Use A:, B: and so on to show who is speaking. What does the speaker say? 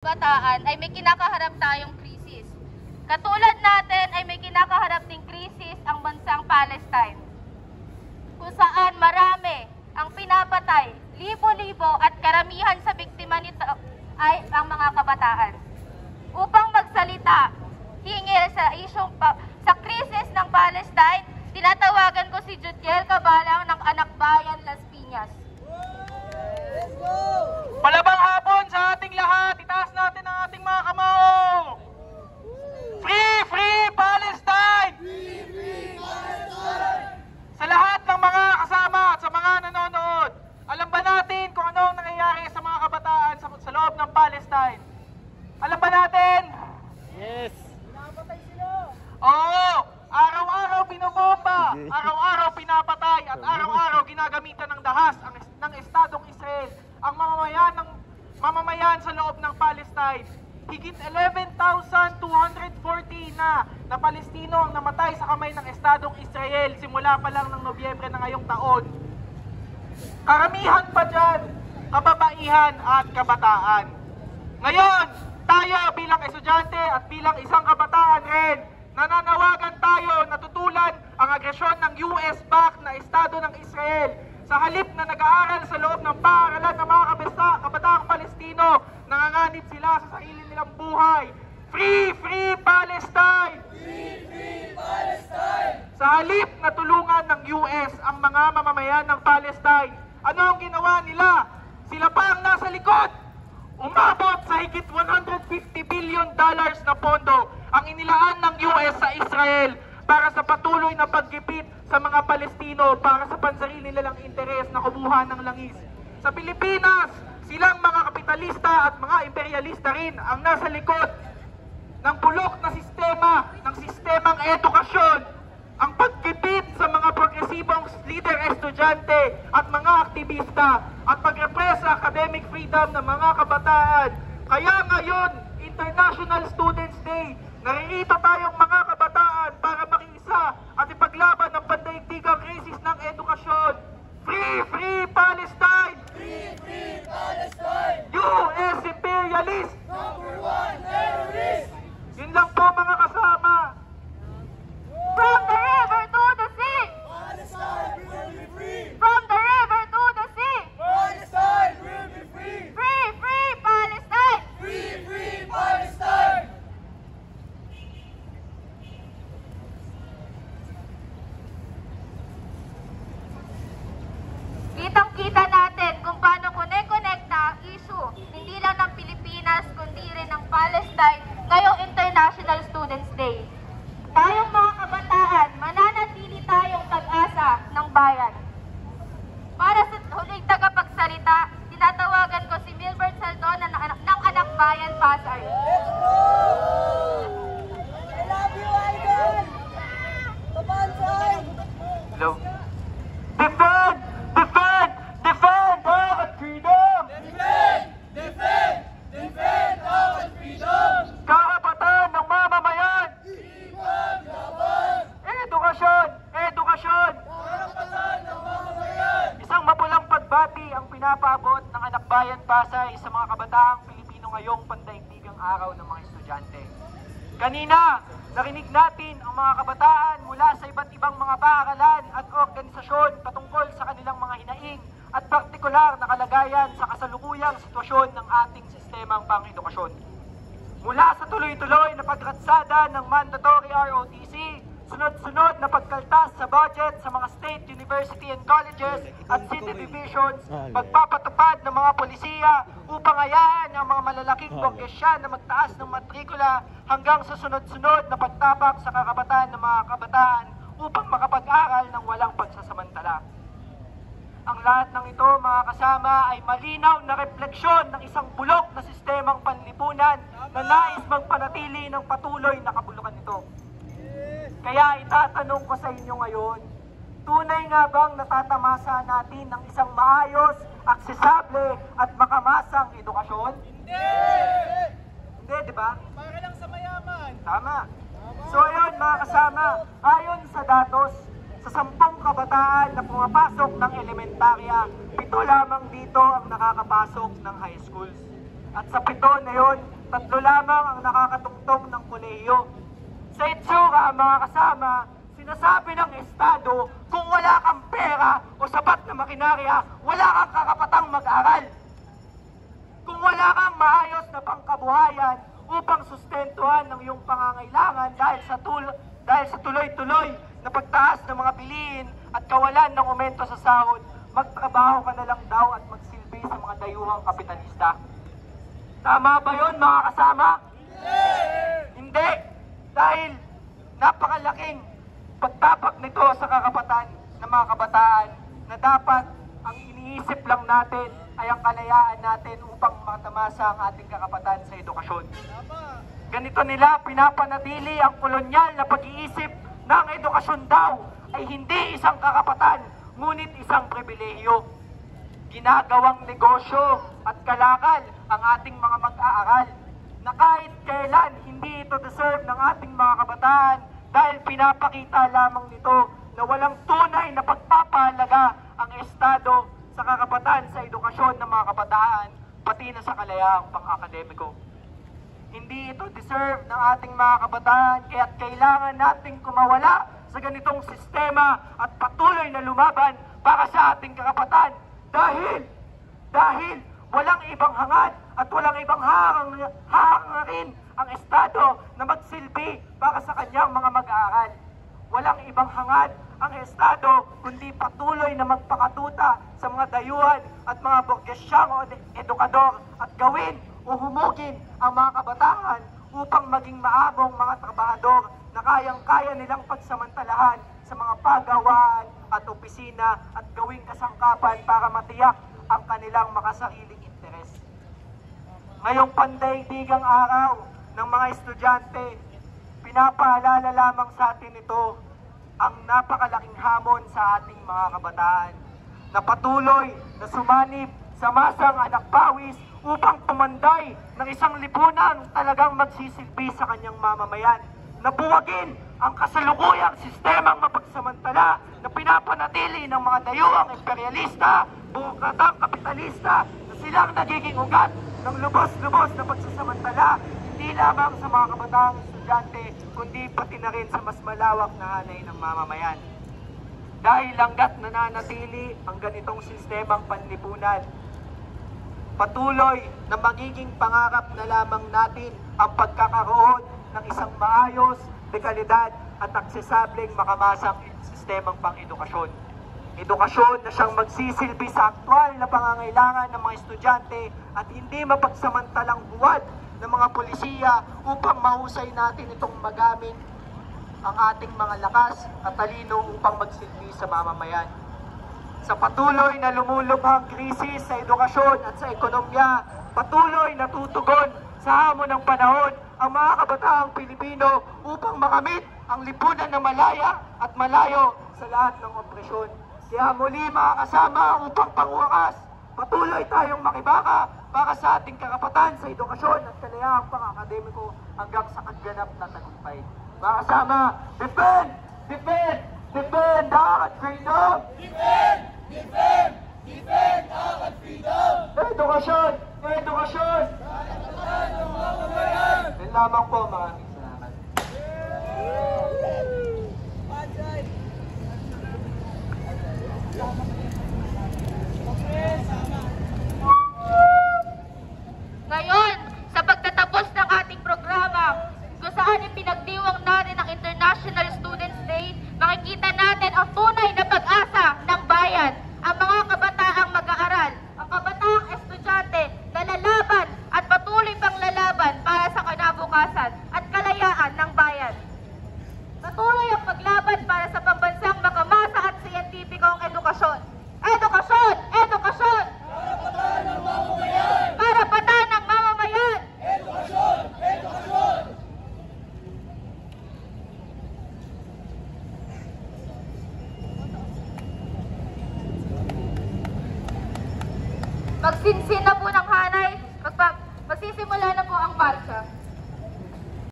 A: kabataan ay may kinakaharap tayong krisis. Katulad natin ay may kinakaharap ding krisis ang bansang Palestine, kung saan marami ang pinapatay, libo-libo at karamihan sa biktima nito ay ang mga kabataan. Upang magsalita hinggil sa krisis ng Palestine, tinatawagan ko si Jutiel Cabalang ng Anak Bayan, Las Piñas.
B: Let's go!
C: Malabang hapon sa ating lahat. Itaas natin ang ating mga kamao. Free! Free Palestine!
B: Free! Free Palestine!
C: Sa lahat ng mga kasama at sa mga nanonood, alam ba natin kung ano ang nangyayari sa mga kabataan sa loob ng Palestine? Alam ba natin?
B: Yes! Pinapatay sila!
C: Oo! Araw-araw binobomba, araw-araw pinapatay, at araw-araw ginagamitan ng dahas ng Estadong Israel ang mamamayan sa loob ng Palestine. Higit 11,240 na Palestino ang namatay sa kamay ng Estadong Israel simula pa lang ng Nobyembre na ngayong taon. Karamihan pa dyan, kababaihan at kabataan. Ngayon, tayo bilang estudyante at bilang isang kabataan rin, nananawagan tayo na tutulan ang agresyon ng US-backed na Estado ng Israel. Sa halip na nag-aaral sa loob ng paaralan ng mga kabataang Palestino, nanganganib sila sa sarili nilang buhay. Free! Free Palestine!
B: Free! Free Palestine!
C: Sa halip na tulungan ng US ang mga mamamayan ng Palestine, ano ang ginawa nila? Sila pa ang nasa likod! Umabot sa higit $150 billion na pondo ang inilaan ng US sa Israel para sa patuloy na paggipit sa mga Palestino para sa pansarili nilang interes na kumuha ng langis. Sa Pilipinas, silang mga kapitalista at mga imperialista rin ang nasa likod ng bulok na sistemang edukasyon, ang paggipit sa mga progresibong leader estudyante at mga aktivista at pag-repress sa academic freedom ng mga kabataan. Kaya ngayon, International Students Day, naririto tayong mga kabataan para makiisa at ipaglaban ang pandaigdigang krisis ng edukasyon. Free! Free Palestine!
B: Free! Free Palestine!
C: US imperialist!
B: #1 terrorist!
C: Yun lang po mga kasama.
A: From the river to the sea!
B: Palestine will be free!
A: From the river to the sea!
B: Palestine will be free!
A: Free! Free Palestine!
B: Free! Free Palestine!
A: Kitang-kita natin kung paano kone-konekta ang issue, hindi lang ng Pilipinas, kundi rin ng Palestine ngayong International Students Day. Tayong mga kabataan, mananatili tayong pag-asa ng bayan. Para sa huling tagapagsalita, tinatawagan ko si Milbert Saldona ng Anak Bayan, Pasay.
B: Let's go! I love you, Idol! Kabansay!
C: Hello? Defend! Defend! Defend our freedom!
B: Defend! Defend! Defend our freedom!
C: Karapatan ng mamamayan!
B: Ibang laban!
C: Edukasyon! Edukasyon!
B: Karapatan ng mamamayan!
C: Isang mapulang pagbati ang pinapaabot ng Anak Bayan Pasay sa mga kabataang Pilipino ngayong pandaigdigang araw ng mga estudyante. Kanina, narinig natin ang mga kabataan mula sa iba't ibang mga paaralan at organisasyon patungkol sa kanilang mga hinaing at partikular na kalagayan sa kasalukuyang sitwasyon ng ating sistemang pang-edukasyon. Mula sa tuloy-tuloy na pagratsada ng mandatory ROTC, sunod-sunod na pagkaltas sa budget sa mga state university and colleges at city divisions, pagpapatupad ng mga polisiya upang hayaan ang mga malalaking burgesya na magtaas ng matrikula hanggang sa sunod-sunod na pagtapak sa karapatan ng mga kabataan upang makapag-aral ng walang pagsasamantala. Ang lahat ng ito, mga kasama, ay malinaw na refleksyon ng isang bulok na sistemang panlipunan na nais magpanatili ng patuloy na kabulukan nito. Kaya itatanong ko sa inyo ngayon, tunay nga bang natatamasa natin ng isang maayos, aksesable at makamasang edukasyon?
B: Hindi!
C: Hindi, di ba?
B: Para lang sa mayaman!
C: Tama. So ayun mga kasama, ayon sa datos, sa 10 kabataan na pumapasok ng elementarya, 7 lamang dito ang nakakapasok ng high schools. At sa 7 na yon, 3 lamang ang nakakatungtong ng kolehiyo. Sa itsura, mga kasama, sinasabi ng Estado, kung wala kang pera o sapat na makinarya, wala kang karapatang mag-aral. Kung wala kang maayos na pangkabuhayan upang sustentuhan ng iyong pangangailangan dahil sa tuloy-tuloy na pagtaas ng mga bilihin at kawalan ng aumento sa sahod, magtrabaho ka na lang daw at magsilbi sa mga dayuhang kapitalista. Tama ba yun, mga kasama? Hindi! Dahil napakalaking pagtapak nito sa karapatan ng mga kabataan na dapat ang iniisip lang natin ay ang kalayaan natin upang matamasa ang ating karapatan sa edukasyon. Ganito nila pinapanatili ang kolonyal na pag-iisip na ang edukasyon daw ay hindi isang karapatan, ngunit isang pribilehiyo. Ginagawang negosyo at kalakal ang ating mga mag-aaral na kahit kailan hindi ito deserve ng ating mga kabataan dahil pinapakita lamang nito na walang tunay na pagpapahalaga ang Estado sa karapatan sa edukasyon ng mga kabataan, pati na sa kalayaang pang-akademiko. Hindi ito deserve ng ating mga kabataan, kaya't kailangan nating kumawala sa ganitong sistema at patuloy na lumaban para sa ating karapatan. Dahil walang ibang hangad at walang ibang hahangarin ang Estado na magsilbi para sa kanyang mga mag-aaral. Walang ibang hangad ang Estado kundi patuloy na magpakatuta sa mga dayuhan at mga burgesyang edukador at gawin o humugin ang mga kabataan upang maging maabong mga trabahador na kayang-kaya nilang pagsamantalahan sa mga pagawaan at opisina at gawing kasangkapan para matiyak ang kanilang makasariling interes. Ngayong pandaigdigang araw ng mga estudyante, pinapaalala lamang sa atin ito ang napakalaking hamon sa ating mga kabataan na patuloy na sumanib sa masang anak pawis upang pumanday ng isang lipunan talagang magsisilbi sa kanyang mamamayan, na buwagin ang kasalukuyang sistemang mapagsamantala na pinapanatili ng mga dayuhang imperialista, burokratang kapitalista na silang nagiging ugat ng lubos-lubos na pagsasamantala, hindi lamang sa mga kabataang estudyante, kundi pati na rin sa mas malawak na hanay ng mamamayan. Dahil hangga't nananatili ang ganitong sistemang panlipunan, patuloy na magiging pangarap na lamang natin ang pagkakaroon ng isang maayos, dekalidad at aksesableng makamasang sistemang pang-edukasyon. Edukasyon na siyang magsisilbi sa aktwal na pangangailangan ng mga estudyante at hindi mapagsamantalang buwad ng mga polisiya upang mahusay natin itong magamit ang ating mga lakas at talino upang magsilbi sa mamamayan. Sa patuloy na lumulubhang krisis sa edukasyon at sa ekonomiya, patuloy na tutugon sa hamon ng panahon ang mga kabataang Pilipino upang makamit ang lipunan na malaya at malayo sa lahat ng opresyon. Kaya muli mga kasama, upang pangwakas, patuloy tayong makibaka para sa ating karapatan sa edukasyon at kalayaang pang-akademiko hanggang sa kagganap na tagumpay. Mga kasama, defend! Defend! Defend our freedom!
B: Defend! Defend! Defend our freedom!
C: Edukasyon! Edukasyon! Yan lamang po, maraming salamat.
A: Ngayon, sa pagtatapos ng ating programa, kung saan ipinagdiwang natin ang International Students' Day, makikita natin ang tunay na pag-asa ng bayan, ang mga kabataang mag-aaral, ang kabataang estudyante na lalaban at patuloy pang lalaban para sa kinabukasan at kalayaan ng bayan. Patuloy ang paglaban para sa pambansang makamasa at siyentipikong edukasyon. Edukasyon! Edukasyon!
B: Karapatan ng mamamayan!
A: Karapatan ng mamamayan!
B: Edukasyon! Edukasyon!
A: Magsinsin na po ng hanay, magsisimula na po ang marcha.